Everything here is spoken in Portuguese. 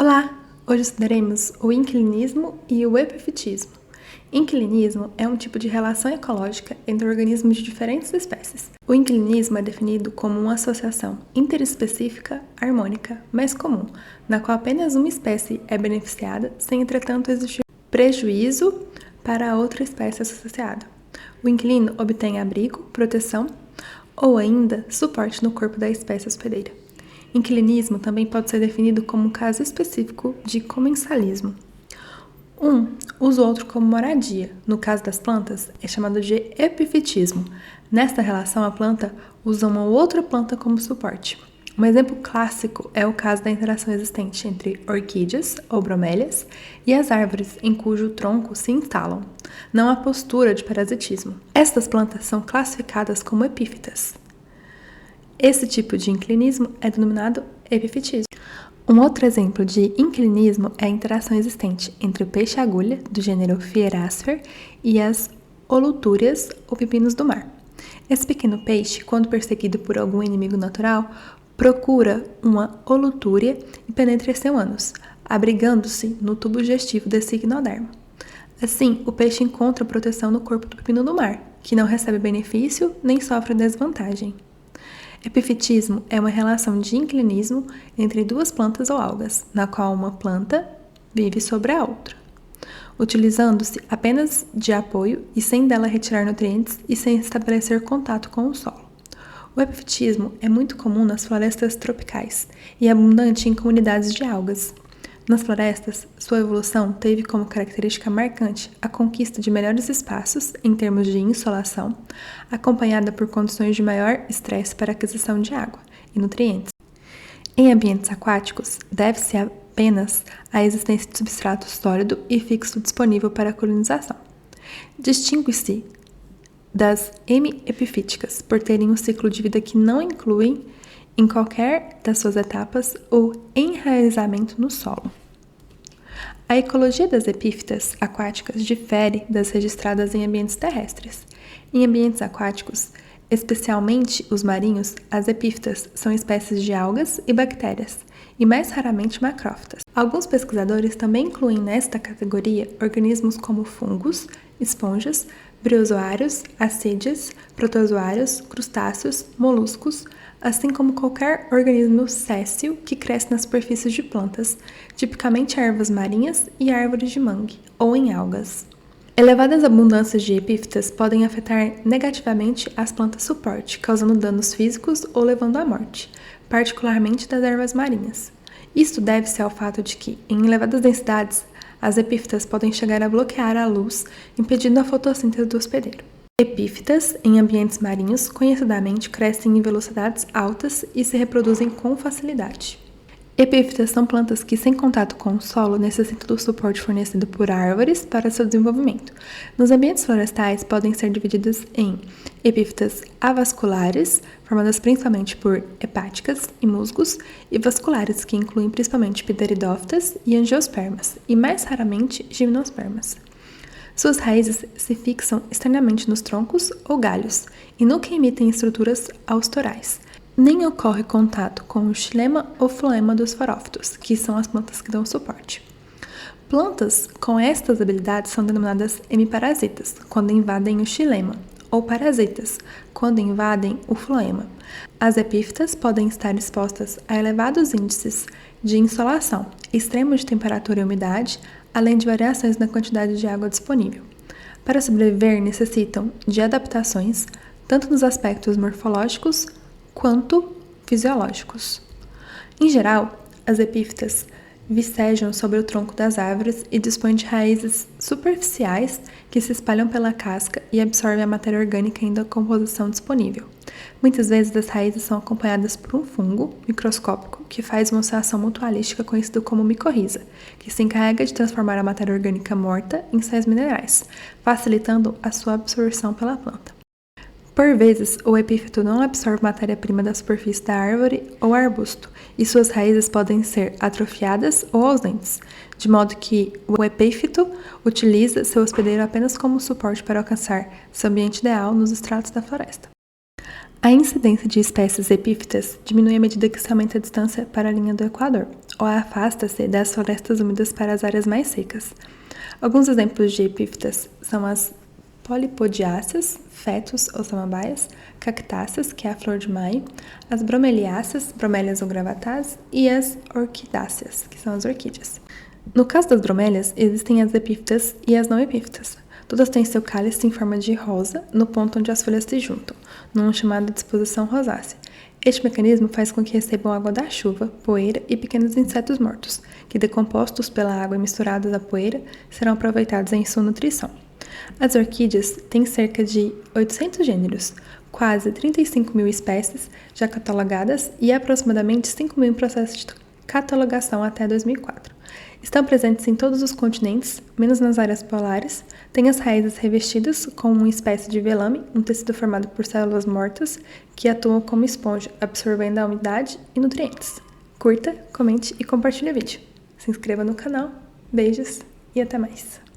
Olá! Hoje estudaremos o inclinismo e o epifitismo. Inclinismo é um tipo de relação ecológica entre organismos de diferentes espécies. O inclinismo é definido como uma associação interespecífica harmônica mais comum, na qual apenas uma espécie é beneficiada, sem entretanto existir prejuízo para a outra espécie associada. O inquilino obtém abrigo, proteção ou ainda suporte no corpo da espécie hospedeira. Inclinismo também pode ser definido como um caso específico de comensalismo. Um usa o outro como moradia. No caso das plantas, é chamado de epifitismo. Nesta relação, a planta usa uma outra planta como suporte. Um exemplo clássico é o caso da interação existente entre orquídeas ou bromélias e as árvores em cujo tronco se instalam. Não há postura de parasitismo. Estas plantas são classificadas como epífitas. Esse tipo de inclinismo é denominado epifitismo. Um outro exemplo de inclinismo é a interação existente entre o peixe-agulha, do gênero Fieracifer, e as holotúrias ou pepinos do mar. Esse pequeno peixe, quando perseguido por algum inimigo natural, procura uma holotúria e penetra seu ânus, abrigando-se no tubo digestivo desse ignoderma. Assim, o peixe encontra proteção no corpo do pepino do mar, que não recebe benefício nem sofre desvantagem. Epifitismo é uma relação de inclinismo entre duas plantas ou algas, na qual uma planta vive sobre a outra, utilizando-se apenas de apoio e sem dela retirar nutrientes e sem estabelecer contato com o solo. O epifitismo é muito comum nas florestas tropicais e abundante em comunidades de algas. Nas florestas, sua evolução teve como característica marcante a conquista de melhores espaços em termos de insolação, acompanhada por condições de maior estresse para a aquisição de água e nutrientes. Em ambientes aquáticos, deve-se apenas à existência de substrato sólido e fixo disponível para a colonização. Distingue-se das hemiepifíticas por terem um ciclo de vida que não inclui, em qualquer das suas etapas, o enraizamento no solo. A ecologia das epífitas aquáticas difere das registradas em ambientes terrestres. Em ambientes aquáticos, especialmente os marinhos, as epífitas são espécies de algas e bactérias, e mais raramente macrófitas. Alguns pesquisadores também incluem nesta categoria organismos como fungos, esponjas, briozoários, ascidias, protozoários, crustáceos, moluscos, assim como qualquer organismo séssil que cresce nas superfícies de plantas, tipicamente ervas marinhas e árvores de mangue, ou em algas. Elevadas abundâncias de epífitas podem afetar negativamente as plantas suporte, causando danos físicos ou levando à morte, particularmente das ervas marinhas. Isto deve-se ao fato de que, em elevadas densidades, as epífitas podem chegar a bloquear a luz, impedindo a fotossíntese do hospedeiro. Epífitas, em ambientes marinhos, conhecidamente crescem em velocidades altas e se reproduzem com facilidade. Epífitas são plantas que, sem contato com o solo, necessitam do suporte fornecido por árvores para seu desenvolvimento. Nos ambientes florestais, podem ser divididas em epífitas avasculares, formadas principalmente por hepáticas e musgos, e vasculares, que incluem principalmente pteridófitas e angiospermas, e mais raramente gimnospermas. Suas raízes se fixam externamente nos troncos ou galhos e nunca emitem estruturas austorais. Nem ocorre contato com o xilema ou floema dos farófitos, que são as plantas que dão suporte. Plantas com estas habilidades são denominadas hemiparasitas, quando invadem o xilema, ou parasitas, quando invadem o floema. As epífitas podem estar expostas a elevados índices de insolação, extremo de temperatura e umidade, além de variações na quantidade de água disponível. Para sobreviver, necessitam de adaptações, tanto nos aspectos morfológicos quanto fisiológicos. Em geral, as epífitas vicejam sobre o tronco das árvores e dispõem de raízes superficiais que se espalham pela casca e absorvem a matéria orgânica em decomposição disponível. Muitas vezes as raízes são acompanhadas por um fungo microscópico que faz uma associação mutualística conhecida como micorriza, que se encarrega de transformar a matéria orgânica morta em sais minerais, facilitando a sua absorção pela planta. Por vezes, o epífito não absorve matéria-prima da superfície da árvore ou arbusto, e suas raízes podem ser atrofiadas ou ausentes, de modo que o epífito utiliza seu hospedeiro apenas como suporte para alcançar seu ambiente ideal nos estratos da floresta. A incidência de espécies epífitas diminui à medida que se aumenta a distância para a linha do Equador, ou afasta-se das florestas úmidas para as áreas mais secas. Alguns exemplos de epífitas são as polipodiáceas, fetos ou samambaias, cactáceas, que é a flor de maio, as bromeliáceas, bromélias ou gravatadas, e as orquidáceas, que são as orquídeas. No caso das bromélias, existem as epífitas e as não epífitas. Todas têm seu cálice em forma de rosa, no ponto onde as folhas se juntam, numa chamada disposição rosácea. Este mecanismo faz com que recebam água da chuva, poeira e pequenos insetos mortos, que, decompostos pela água e misturados à poeira, serão aproveitados em sua nutrição. As orquídeas têm cerca de 800 gêneros, quase 35 mil espécies já catalogadas e aproximadamente 5 mil em processo de catalogação até 2004. Estão presentes em todos os continentes, menos nas áreas polares, têm as raízes revestidas com uma espécie de velame, um tecido formado por células mortas que atuam como esponja, absorvendo a umidade e nutrientes. Curta, comente e compartilhe o vídeo. Se inscreva no canal. Beijos e até mais!